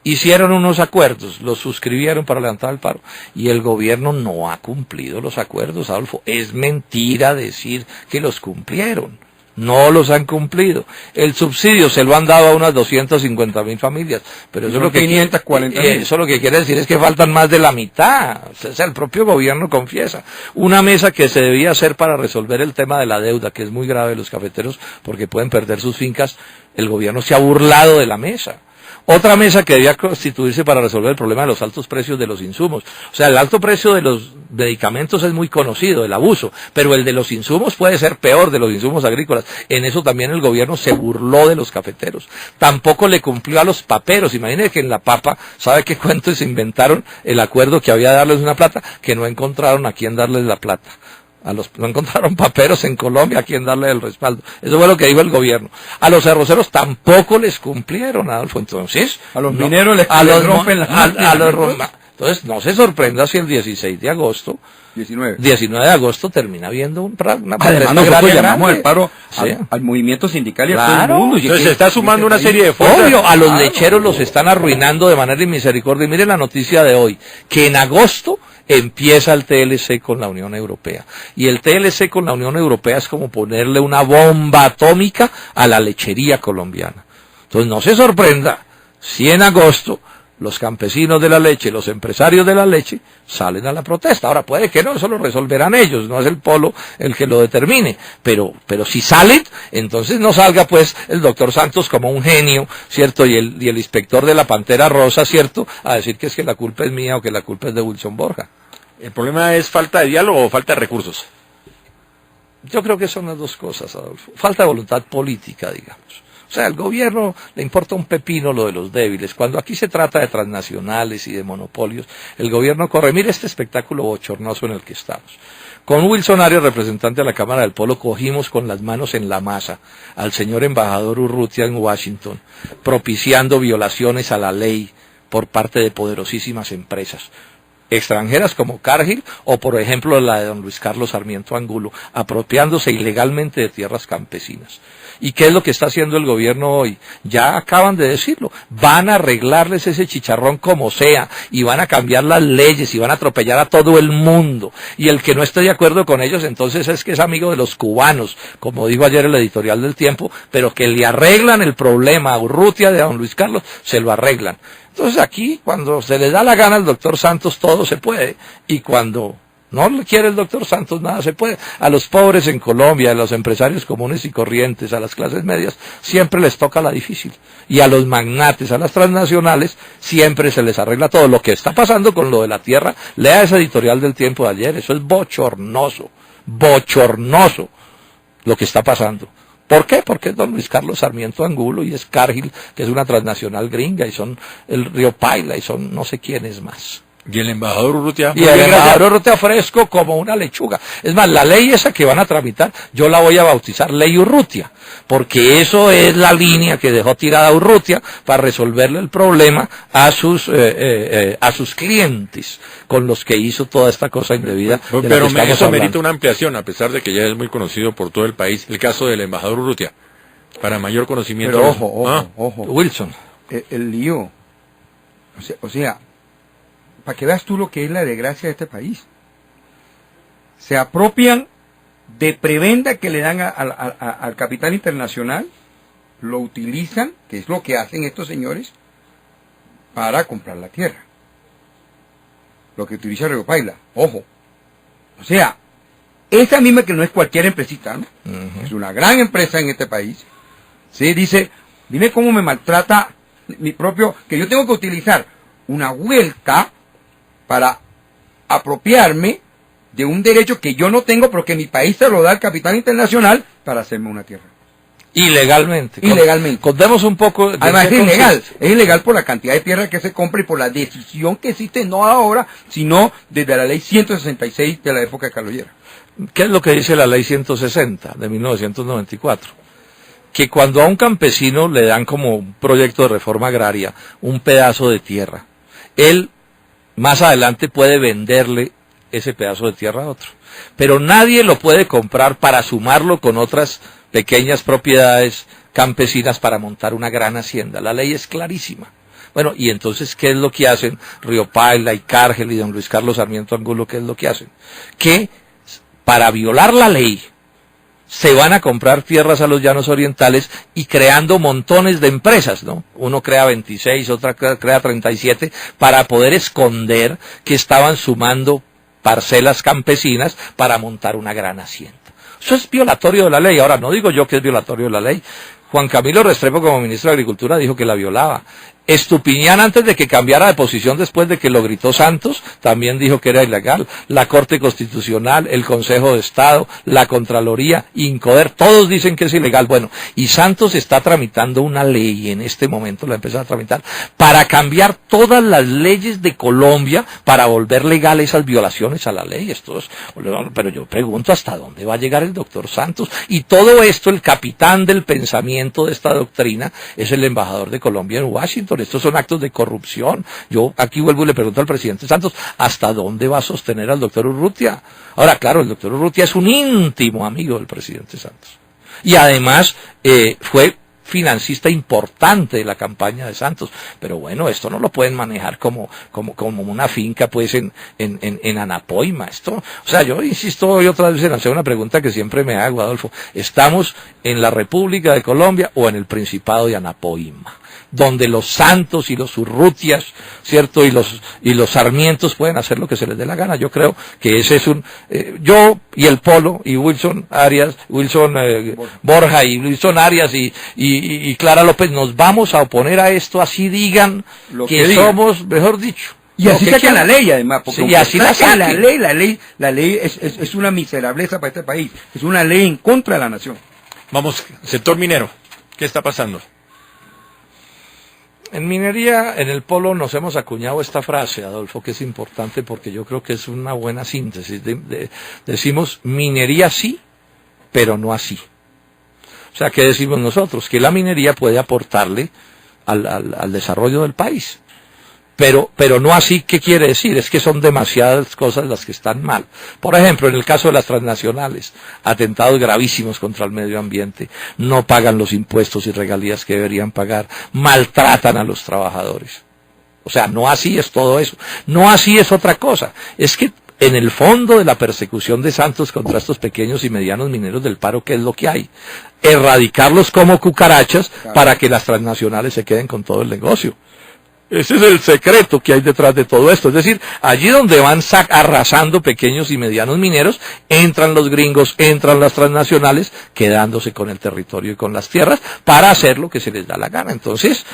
Hicieron unos acuerdos, los suscribieron para levantar el paro, y el gobierno no ha cumplido los acuerdos, Adolfo. Es mentira decir que los cumplieron. No los han cumplido. El subsidio se lo han dado a unas 250.000 familias, pero eso es lo que 540.000. Eso lo que quiere decir es que faltan más de la mitad. O sea, el propio gobierno confiesa. Una mesa que se debía hacer para resolver el tema de la deuda, que es muy grave de los cafeteros porque pueden perder sus fincas, el gobierno se ha burlado de la mesa. Otra mesa que debía constituirse para resolver el problema de los altos precios de los insumos. O sea, el alto precio de los medicamentos es muy conocido, el abuso, pero el de los insumos puede ser peor, de los insumos agrícolas. En eso también el gobierno se burló de los cafeteros. Tampoco le cumplió a los paperos. Imagínense que en la papa, ¿sabe qué cuento? Se inventaron el acuerdo que había de darles una plata, que no encontraron a quién darles la plata. No encontraron paperos en Colombia a quien darle el respaldo. Eso fue lo que dijo el gobierno. A los arroceros tampoco les cumplieron, Adolfo. Entonces, a los mineros les rompen las máquinas. Entonces, no se sorprenda si el 16 de agosto, 19 de agosto termina habiendo una protesta grande. Llamamos el paro al movimiento sindical y a todo el mundo. Entonces se está sumando una serie de fuerzas. Obvio, a los lecheros los están arruinando de manera inmisericordia. Y miren la noticia de hoy, que en agosto empieza el TLC con la Unión Europea. Y el TLC con la Unión Europea es como ponerle una bomba atómica a la lechería colombiana. Entonces no se sorprenda si en agosto los campesinos de la leche, los empresarios de la leche, salen a la protesta. Ahora puede que no, eso lo resolverán ellos, no es el polo el que lo determine, pero si salen, entonces no salga pues el doctor Santos como un genio, ¿cierto? Y el inspector de la Pantera Rosa, ¿cierto? A decir que es que la culpa es mía o que la culpa es de Wilson Borja. ¿El problema es falta de diálogo o falta de recursos? Yo creo que son las dos cosas, Adolfo. Falta de voluntad política, digamos. O sea, al gobierno le importa un pepino lo de los débiles. Cuando aquí se trata de transnacionales y de monopolios, el gobierno corre. Mire este espectáculo bochornoso en el que estamos. Con Wilson Arias, representante de la Cámara del Polo, cogimos con las manos en la masa al señor embajador Urrutia en Washington, propiciando violaciones a la ley por parte de poderosísimas empresas extranjeras como Cargill o por ejemplo la de don Luis Carlos Sarmiento Angulo, apropiándose ilegalmente de tierras campesinas. ¿Y qué es lo que está haciendo el gobierno hoy? Ya acaban de decirlo, van a arreglarles ese chicharrón como sea, y van a cambiar las leyes, y van a atropellar a todo el mundo, y el que no esté de acuerdo con ellos, entonces es que es amigo de los cubanos, como dijo ayer el editorial del Tiempo, pero que le arreglan el problema a Urrutia de don Luis Carlos, se lo arreglan. Entonces aquí, cuando se le da la gana al doctor Santos, todo se puede, y cuando no le quiere el doctor Santos, nada se puede. A los pobres en Colombia, a los empresarios comunes y corrientes, a las clases medias, siempre les toca la difícil. Y a los magnates, a las transnacionales, siempre se les arregla todo. Lo que está pasando con lo de la tierra, lea ese editorial del Tiempo de ayer, eso es bochornoso, bochornoso lo que está pasando. ¿Por qué? Porque es don Luis Carlos Sarmiento Angulo y es Cargill, que es una transnacional gringa, y son el Río Paila, y son no sé quiénes más. Y el embajador Urrutia. Y el embajador Urrutia fresco como una lechuga. Es más, la ley esa que van a tramitar, yo la voy a bautizar Ley Urrutia, porque eso es la línea que dejó tirada Urrutia para resolverle el problema a sus clientes, con los que hizo toda esta cosa indebida. Pero eso merita una ampliación, a pesar de que ya es muy conocido por todo el país, el caso del embajador Urrutia, para mayor conocimiento. Pero ojo. Wilson. El lío. O sea, para que veas tú lo que es la desgracia de este país. Se apropian de prebenda que le dan al capital internacional, lo utilizan, que es lo que hacen estos señores, para comprar la tierra. Lo que utiliza Río Paila, ojo. O sea, esa misma que no es cualquier empresita, ¿no? Es una gran empresa en este país. Sí, dice, dime cómo me maltrata mi propio, que yo tengo que utilizar una vuelta para apropiarme de un derecho que yo no tengo, pero que mi país se lo da al capital internacional para hacerme una tierra. Ilegalmente. Contemos un poco. Además es ilegal. Es ilegal por la cantidad de tierra que se compra y por la decisión que existe, no ahora, sino desde la ley 166 de la época de Carlos Lleras. ¿Qué es lo que dice la ley 160 de 1994? Que cuando a un campesino le dan como un proyecto de reforma agraria un pedazo de tierra, él más adelante puede venderle ese pedazo de tierra a otro. Pero nadie lo puede comprar para sumarlo con otras pequeñas propiedades campesinas para montar una gran hacienda. La ley es clarísima. Bueno, y entonces, ¿qué es lo que hacen Río Paila y Cárgel y don Luis Carlos Sarmiento Angulo? ¿Qué es lo que hacen? Que para violar la ley se van a comprar tierras a los llanos orientales y creando montones de empresas, ¿no? Uno crea 26, otra crea 37, para poder esconder que estaban sumando parcelas campesinas para montar una gran hacienda. Eso es violatorio de la ley. Ahora, no digo yo que es violatorio de la ley. Juan Camilo Restrepo, como ministro de Agricultura, dijo que la violaba. Estupiñán, antes de que cambiara de posición después de que lo gritó Santos, también dijo que era ilegal. La Corte Constitucional, el Consejo de Estado, la Contraloría, Incoder, todos dicen que es ilegal. Bueno, y Santos está tramitando una ley, en este momento la empieza a tramitar, para cambiar todas las leyes de Colombia para volver legal esas violaciones a la ley. Esto es, pero yo pregunto, ¿hasta dónde va a llegar el doctor Santos? Y todo esto, el capitán del pensamiento de esta doctrina, es el embajador de Colombia en Washington. Estos son actos de corrupción. Yo aquí vuelvo y le pregunto al presidente Santos, ¿hasta dónde va a sostener al doctor Urrutia? Ahora, claro, el doctor Urrutia es un íntimo amigo del presidente Santos. Y además fue financista importante de la campaña de Santos. Pero bueno, esto no lo pueden manejar como una finca, pues, en Anapoima. Esto, o sea, yo insisto hoy otra vez en hacer una pregunta que siempre me hago, Adolfo. ¿Estamos en la República de Colombia o en el Principado de Anapoima, donde los Santos y los Urrutias, ¿cierto? Y los Sarmientos pueden hacer lo que se les dé la gana? Yo creo que ese es yo y el Polo y Wilson Arias, Borja y Wilson Arias y Clara López nos vamos a oponer a esto, así digan lo que somos, mejor dicho. Y así sacan la ley, además, porque y así la ley es una miserableza para este país, es una ley en contra de la nación. Vamos, sector minero, ¿qué está pasando? En minería, en el Polo, nos hemos acuñado esta frase, Adolfo, que es importante porque yo creo que es una buena síntesis. Decimos minería sí, pero no así. O sea, ¿qué decimos nosotros? Que la minería puede aportarle al desarrollo del país. Pero no así. ¿Qué quiere decir? Es que son demasiadas cosas las que están mal. Por ejemplo, en el caso de las transnacionales, atentados gravísimos contra el medio ambiente, no pagan los impuestos y regalías que deberían pagar, maltratan a los trabajadores. O sea, no así es todo eso. No así es otra cosa. Es que en el fondo de la persecución de Santos contra estos pequeños y medianos mineros del paro, ¿qué es lo que hay? Erradicarlos como cucarachas para que las transnacionales se queden con todo el negocio. Ese es el secreto que hay detrás de todo esto. Es decir, allí donde van arrasando pequeños y medianos mineros, entran los gringos, entran las transnacionales, quedándose con el territorio y con las tierras para hacer lo que se les da la gana. Entonces,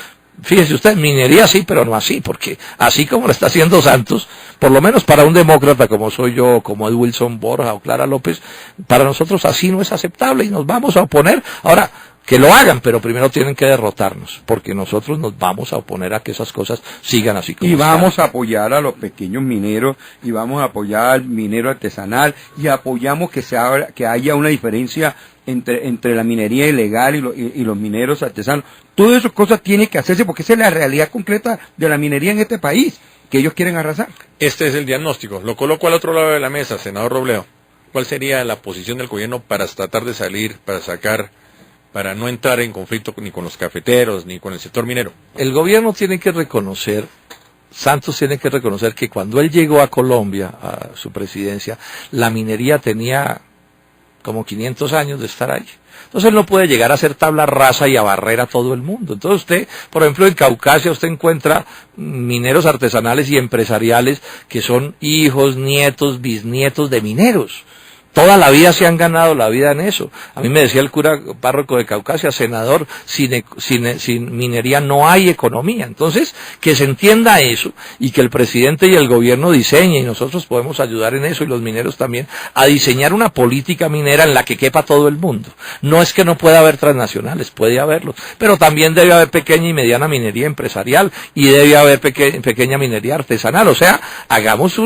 fíjese usted, minería sí, pero no así, porque así como lo está haciendo Santos, por lo menos para un demócrata como soy yo, como es Wilson Borja o Clara López, para nosotros así no es aceptable y nos vamos a oponer. Ahora, que lo hagan, pero primero tienen que derrotarnos, porque nosotros nos vamos a oponer a que esas cosas sigan así como están. Y vamos a apoyar a los pequeños mineros, y vamos a apoyar al minero artesanal, y apoyamos que haya una diferencia entre la minería ilegal y los mineros artesanos. Todas esas cosas tienen que hacerse, porque esa es la realidad concreta de la minería en este país, que ellos quieren arrasar. Este es el diagnóstico. Lo coloco al otro lado de la mesa, senador Robledo. ¿Cuál sería la posición del gobierno para tratar de salir, para no entrar en conflicto ni con los cafeteros, ni con el sector minero? El gobierno tiene que reconocer, Santos tiene que reconocer que cuando él llegó a Colombia, a su presidencia, la minería tenía como 500 años de estar ahí. Entonces él no puede llegar a hacer tabla rasa y a barrer a todo el mundo. Entonces usted, por ejemplo, en Caucasia usted encuentra mineros artesanales y empresariales que son hijos, nietos, bisnietos de mineros. Toda la vida se han ganado la vida en eso. A mí me decía el cura párroco de Caucasia, senador, sin minería no hay economía. Entonces, que se entienda eso y que el presidente y el gobierno diseñen, y nosotros podemos ayudar en eso, y los mineros también, a diseñar una política minera en la que quepa todo el mundo. No es que no pueda haber transnacionales, puede haberlos, pero también debe haber pequeña y mediana minería empresarial, y debe haber pequeña minería artesanal. O sea, hagamos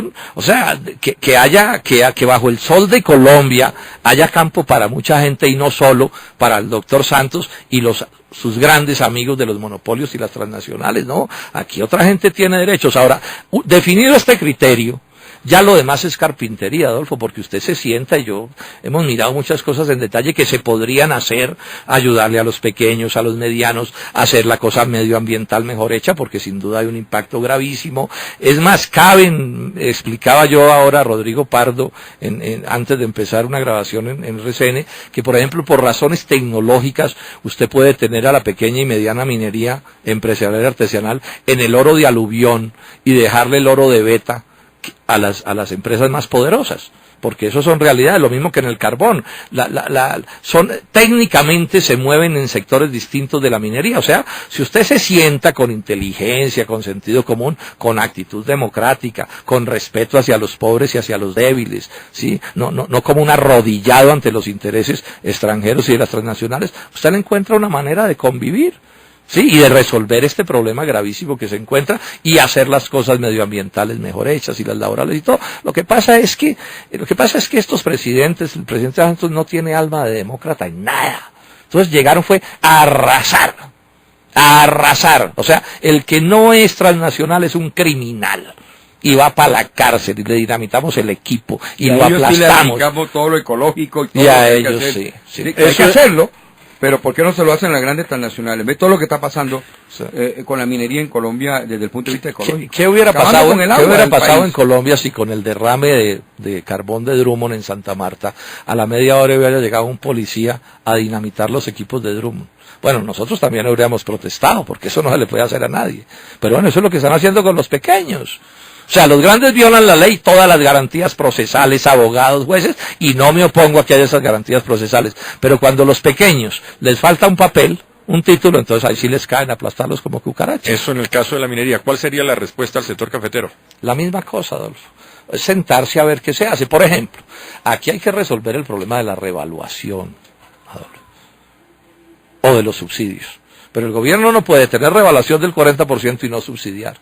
que bajo el sol de Colombia haya campo para mucha gente y no solo para el doctor Santos y sus grandes amigos de los monopolios y las transnacionales, no, aquí otra gente tiene derechos. Ahora, definido este criterio, ya lo demás es carpintería, Adolfo, porque usted se sienta y yo hemos mirado muchas cosas en detalle que se podrían hacer, ayudarle a los pequeños, a los medianos, hacer la cosa medioambiental mejor hecha, porque sin duda hay un impacto gravísimo. Es más, explicaba yo ahora a Rodrigo Pardo, antes de empezar una grabación en RCN, que por ejemplo por razones tecnológicas usted puede tener a la pequeña y mediana minería empresarial y artesanal en el oro de aluvión y dejarle el oro de beta a las empresas más poderosas, porque eso son realidades, lo mismo que en el carbón, técnicamente se mueven en sectores distintos de la minería. O sea, si usted se sienta con inteligencia, con sentido común, con actitud democrática, con respeto hacia los pobres y hacia los débiles, ¿sí? No como un arrodillado ante los intereses extranjeros y de las transnacionales, usted le encuentra una manera de convivir. Sí, y de resolver este problema gravísimo que se encuentra y hacer las cosas medioambientales mejor hechas y las laborales y todo. Lo que pasa es que estos presidentes, el presidente Santos no tiene alma de demócrata en nada. Entonces llegaron fue a arrasar. O sea, el que no es transnacional es un criminal. Y va para la cárcel y le dinamitamos el equipo y lo aplastamos. Sí le todo lo ecológico y todo y a lo que ellos hay que hacer. sí. Hay que hacerlo. Pero ¿por qué no se lo hacen las grandes transnacionales? Ve todo lo que está pasando con la minería en Colombia desde el punto de vista ecológico. ¿Qué hubiera pasado en Colombia si con el derrame de carbón de Drummond en Santa Marta a la media hora hubiera llegado un policía a dinamitar los equipos de Drummond? Bueno, nosotros también habríamos protestado, porque eso no se le puede hacer a nadie. Pero bueno, eso es lo que están haciendo con los pequeños. O sea, los grandes violan la ley, todas las garantías procesales, abogados, jueces, y no me opongo a que haya esas garantías procesales. Pero cuando los pequeños les falta un papel, un título, entonces ahí sí les caen a aplastarlos como cucarachas. Eso en el caso de la minería. ¿Cuál sería la respuesta al sector cafetero? La misma cosa, Adolfo. Es sentarse a ver qué se hace. Por ejemplo, aquí hay que resolver el problema de la revaluación, Adolfo, o de los subsidios. Pero el gobierno no puede tener revaluación del 40% y no subsidiar.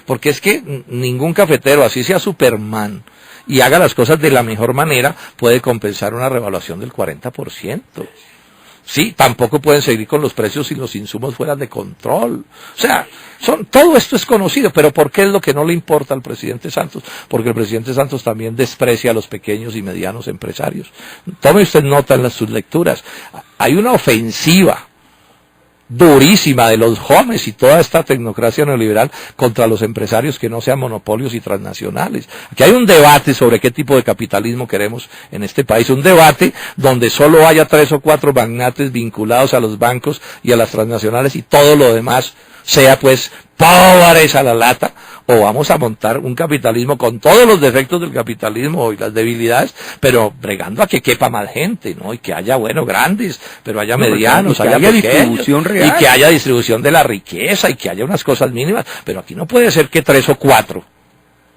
Porque es que ningún cafetero, así sea Superman, y haga las cosas de la mejor manera, puede compensar una revaluación del 40%. Sí, tampoco pueden seguir con los precios y los insumos fuera de control. O sea, todo esto es conocido, pero ¿por qué es lo que no le importa al presidente Santos? Porque el presidente Santos también desprecia a los pequeños y medianos empresarios. Tome usted nota en sus lecturas. Hay una ofensiva durísima de los jóvenes y toda esta tecnocracia neoliberal contra los empresarios que no sean monopolios y transnacionales. Aquí hay un debate sobre qué tipo de capitalismo queremos en este país, un debate donde solo haya 3 o 4 magnates vinculados a los bancos y a las transnacionales y todo lo demás sea pues pobres a la lata, o vamos a montar un capitalismo con todos los defectos del capitalismo y las debilidades, pero bregando a que quepa más gente, ¿no? Y que haya, bueno, grandes, pero haya medianos, haya distribución real. Y que haya distribución de la riqueza, y que haya unas cosas mínimas, pero aquí no puede ser que 3 o 4,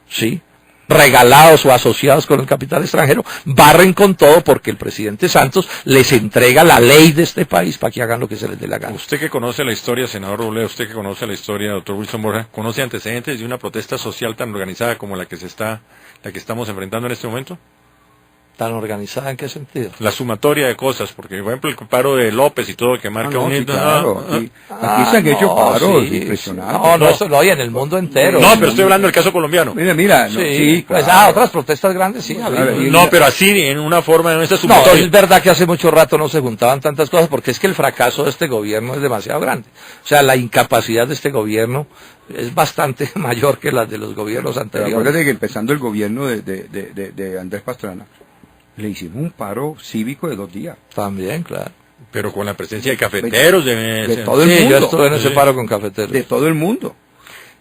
¿sí?, regalados o asociados con el capital extranjero, barren con todo porque el presidente Santos les entrega la ley de este país para que hagan lo que se les dé la gana. Usted que conoce la historia, senador Robledo, usted que conoce la historia, doctor Wilson Borja, ¿conoce antecedentes de una protesta social tan organizada como la que estamos enfrentando en este momento? ¿Tan organizada en qué sentido? La sumatoria de cosas, porque por ejemplo el paro de López y todo que marca un sí, claro. Aquí se han hecho paros impresionantes. Eso no, y en el mundo entero. No, pero estoy hablando del caso colombiano. Mira, sí, pues otras protestas grandes sí. No, pero así, en una forma, en esta sumatoria. No, es verdad que hace mucho rato no se juntaban tantas cosas, porque es que el fracaso de este gobierno es demasiado grande. O sea, la incapacidad de este gobierno es bastante mayor que la de los gobiernos anteriores. Acuérdate que empezando el gobierno de Andrés Pastrana, le hicimos un paro cívico de 2 días. También, claro. Pero con la presencia de cafeteros. De todo el mundo. Yo estuve en ese paro con cafeteros. De todo el mundo.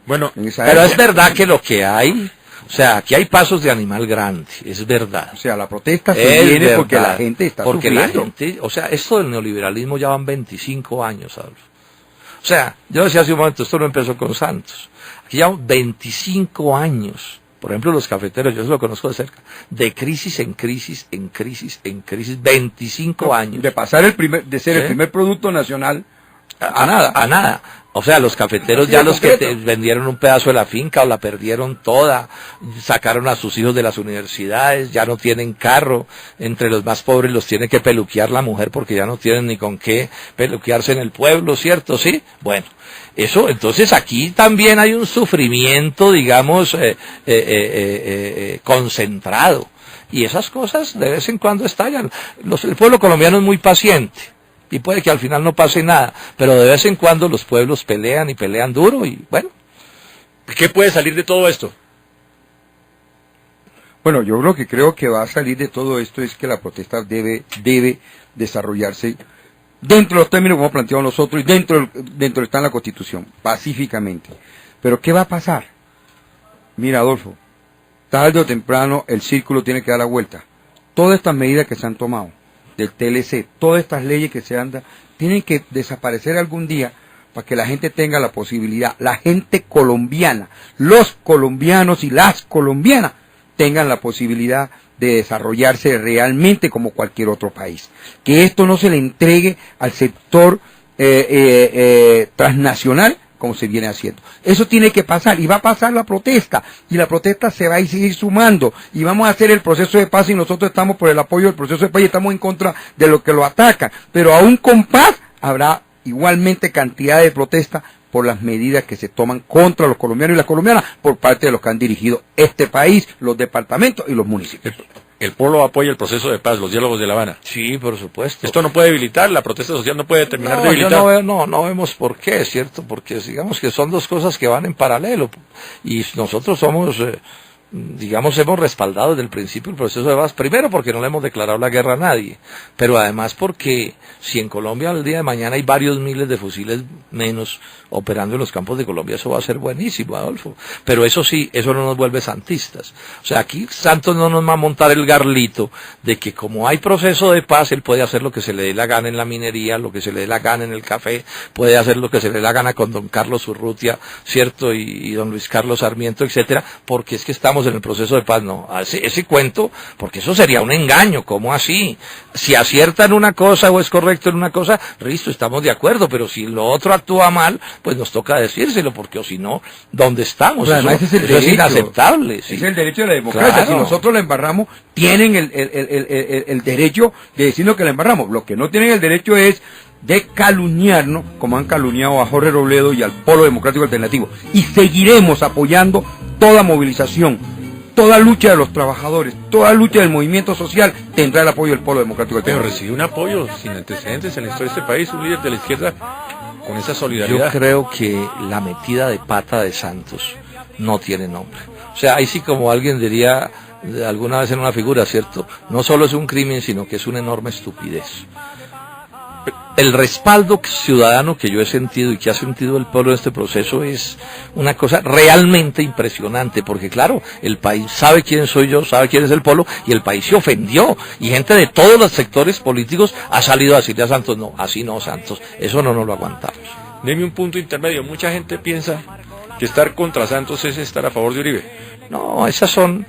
Bueno, pero es verdad que lo que hay, o sea, aquí hay pasos de animal grande, es verdad. O sea, la protesta se viene verdad, porque la gente está sufriendo. La gente, o sea, esto del neoliberalismo ya van 25 años, Adolfo. O sea, yo decía hace un momento, esto no empezó con Santos. Aquí ya 25 años. Por ejemplo, los cafeteros, yo lo conozco de cerca, de crisis en crisis, en crisis, en crisis, 25 años. De pasar de ser el primer producto nacional A nada. O sea, los cafeteros ya los que vendieron un pedazo de la finca o la perdieron toda, sacaron a sus hijos de las universidades, ya no tienen carro, entre los más pobres los tiene que peluquear la mujer porque ya no tienen ni con qué peluquearse en el pueblo, ¿cierto? ¿Sí? Bueno, eso, entonces aquí también hay un sufrimiento, digamos, concentrado. Y esas cosas de vez en cuando estallan. El pueblo colombiano es muy paciente. Y puede que al final no pase nada, pero de vez en cuando los pueblos pelean y pelean duro y bueno. ¿Qué puede salir de todo esto? Bueno, yo lo que creo que va a salir de todo esto es que la protesta debe desarrollarse dentro de los términos como planteamos nosotros y dentro está en la Constitución, pacíficamente. Pero ¿qué va a pasar? Mira, Adolfo, tarde o temprano el círculo tiene que dar la vuelta. Todas estas medidas que se han tomado del TLC, todas estas leyes que se andan, tienen que desaparecer algún día para que la gente tenga la posibilidad, la gente colombiana, los colombianos y las colombianas tengan la posibilidad de desarrollarse realmente como cualquier otro país. Que esto no se le entregue al sector transnacional como se viene haciendo. Eso tiene que pasar y va a pasar la protesta y la protesta se va a seguir sumando y vamos a hacer el proceso de paz y nosotros estamos por el apoyo del proceso de paz y estamos en contra de los que lo atacan, pero aún con paz habrá igualmente cantidad de protesta por las medidas que se toman contra los colombianos y las colombianas por parte de los que han dirigido este país, los departamentos y los municipios. El pueblo apoya el proceso de paz, los diálogos de La Habana. Sí, por supuesto. Esto no puede debilitar, la protesta social no puede terminar de debilitar. No vemos por qué, ¿cierto? Porque digamos que son dos cosas que van en paralelo. Y nosotros somos, digamos, hemos respaldado desde el principio el proceso de paz. Primero porque no le hemos declarado la guerra a nadie. Pero además porque si en Colombia el día de mañana hay varios miles de fusiles menos operando en los campos de Colombia, eso va a ser buenísimo, Adolfo. Pero eso sí, eso no nos vuelve santistas. O sea, aquí Santos no nos va a montar el garlito de que como hay proceso de paz, él puede hacer lo que se le dé la gana en la minería, lo que se le dé la gana en el café, puede hacer lo que se le dé la gana con don Carlos Urrutia, ¿cierto? Y don Luis Carlos Sarmiento, etcétera, porque es que estamos en el proceso de paz. No, ese cuento, porque eso sería un engaño, ¿cómo así? Si aciertan una cosa o es correcto en una cosa, listo, estamos de acuerdo, pero si lo otro actúa mal, pues nos toca decírselo, porque o si no, ¿dónde estamos? Pero además eso es inaceptable. Sí. Es el derecho de la democracia. Claro. Si nosotros la embarramos, tienen el derecho de decirnos que la embarramos. Lo que no tienen el derecho es de calumniarnos, como han calumniado a Jorge Robledo y al Polo Democrático Alternativo. Y seguiremos apoyando toda movilización, toda lucha de los trabajadores, toda lucha del movimiento social tendrá el apoyo del Polo Democrático Alternativo. Pero recibió un apoyo sin antecedentes en la historia de este país, un líder de la izquierda con esa solidaridad. Yo creo que la metida de pata de Santos no tiene nombre. O sea, ahí sí, como alguien diría alguna vez en una figura, ¿cierto? No solo es un crimen, sino que es una enorme estupidez. El respaldo ciudadano que yo he sentido y que ha sentido el pueblo en este proceso es una cosa realmente impresionante, porque claro, el país sabe quién soy yo, sabe quién es el pueblo, y el país se ofendió, y gente de todos los sectores políticos ha salido a decirle a Santos, no, así no, Santos, eso no nos lo aguantamos. Deme un punto intermedio, mucha gente piensa que estar contra Santos es estar a favor de Uribe. No, esas son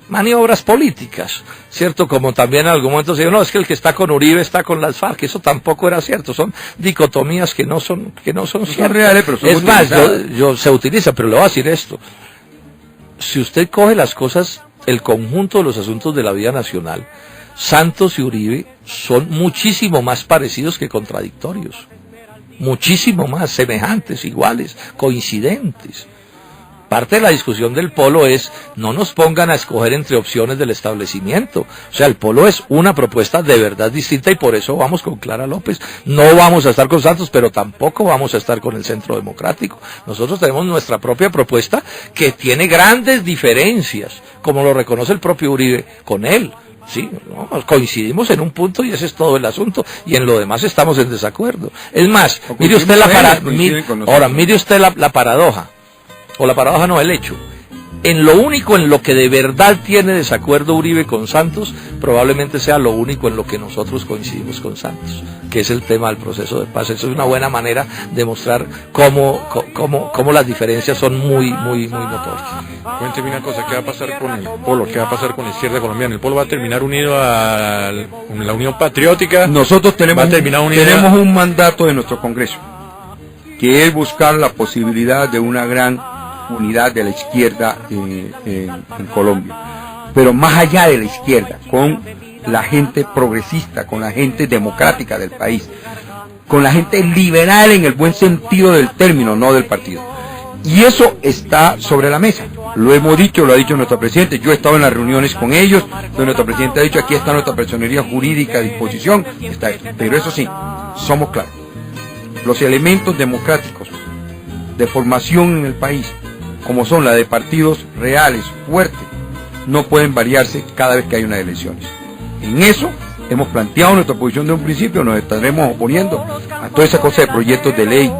maniobras políticas, ¿cierto? Como también en algún momento se dijo, no, es que el que está con Uribe está con las FARC, eso tampoco era cierto, son dicotomías que no son ciertas. Reales, pero son es más, yo se utiliza, pero le voy a decir esto, si usted coge las cosas, el conjunto de los asuntos de la vida nacional, Santos y Uribe son muchísimo más parecidos que contradictorios, muchísimo más semejantes, iguales, coincidentes. Parte de la discusión del polo es, no nos pongan a escoger entre opciones del establecimiento. O sea, el polo es una propuesta de verdad distinta y por eso vamos con Clara López. No vamos a estar con Santos, pero tampoco vamos a estar con el Centro Democrático. Nosotros tenemos nuestra propia propuesta que tiene grandes diferencias, como lo reconoce el propio Uribe con él. Sí, no, coincidimos en un punto y ese es todo el asunto, y en lo demás estamos en desacuerdo. Es más, mire usted la paradoja. O la paradoja no, el hecho. En lo único en lo que de verdad tiene desacuerdo Uribe con Santos, probablemente sea lo único en lo que nosotros coincidimos con Santos, que es el tema del proceso de paz. Eso es una buena manera de mostrar cómo cómo las diferencias son muy notorias. Cuénteme una cosa, ¿qué va a pasar con el Polo? ¿Qué va a pasar con la izquierda colombiana? ¿El Polo va a terminar unido a la Unión Patriótica? Nosotros tenemos unido un mandato de nuestro Congreso, que es buscar la posibilidad de una gran unidad de la izquierda en Colombia. Pero más allá de la izquierda, con la gente progresista, con la gente democrática del país, con la gente liberal en el buen sentido del término, no del partido. Y eso está sobre la mesa. Lo hemos dicho, lo ha dicho nuestro presidente. Yo he estado en las reuniones con ellos, donde nuestro presidente ha dicho, aquí está nuestra personería jurídica a disposición. Está esto. Pero eso sí, somos claros. Los elementos democráticos de formación en el país, como son la de partidos reales, fuertes, no pueden variarse cada vez que hay unas elecciones. En eso hemos planteado nuestra posición de un principio, nos estaremos oponiendo a toda esa cosa de proyectos de ley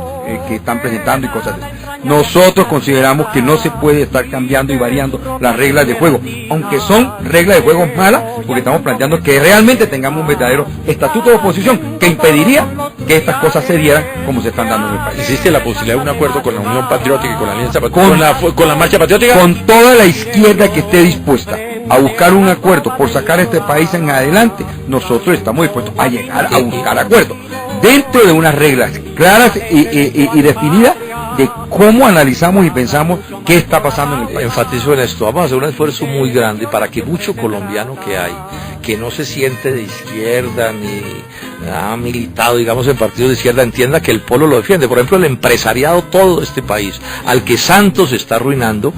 que están presentando y cosas de eso. Nosotros consideramos que no se puede estar cambiando y variando las reglas de juego, aunque son reglas de juego malas, porque estamos planteando que realmente tengamos un verdadero estatuto de oposición que impediría que estas cosas se dieran como se están dando en el país. ¿Existe la posibilidad de un acuerdo con la Unión Patriótica y con la Alianza con la Marcha Patriótica? Con toda la izquierda que esté dispuesta a buscar un acuerdo por sacar a este país en adelante, nosotros estamos dispuestos a llegar a buscar acuerdos dentro de unas reglas claras y definidas de cómo analizamos y pensamos qué está pasando en el país. Enfatizo en esto, vamos a hacer un esfuerzo muy grande para que mucho colombiano que hay, que no se siente de izquierda ni ha militado, digamos, en partidos de izquierda, entienda que el Polo lo defiende. Por ejemplo, el empresariado todo este país, al que Santos está arruinando,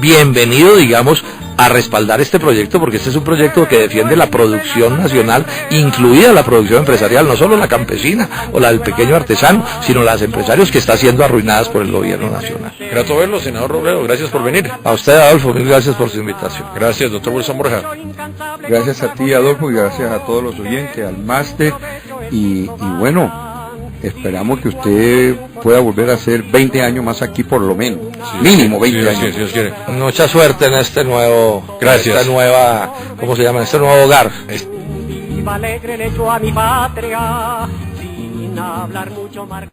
bienvenido, digamos, a respaldar este proyecto, porque este es un proyecto que defiende la producción nacional, incluida la producción empresarial, no solo la campesina o la del pequeño artesano, sino las empresarios que están siendo arruinadas por el gobierno nacional. Grato verlo, senador Robledo, gracias por venir. A usted, Adolfo, mil gracias por su invitación. Gracias, doctor Wilson Borja. Gracias a ti, Adolfo, y gracias a todos los oyentes, al máster, y bueno, esperamos que usted pueda volver a hacer 20 años más aquí por lo menos, mínimo 20 años. Si Dios quiere. Mucha suerte en este nuevo, gracias. Esta nueva, ¿cómo se llama? En este nuevo hogar. Viva alegre le echo a mi patria, sin hablar mucho más.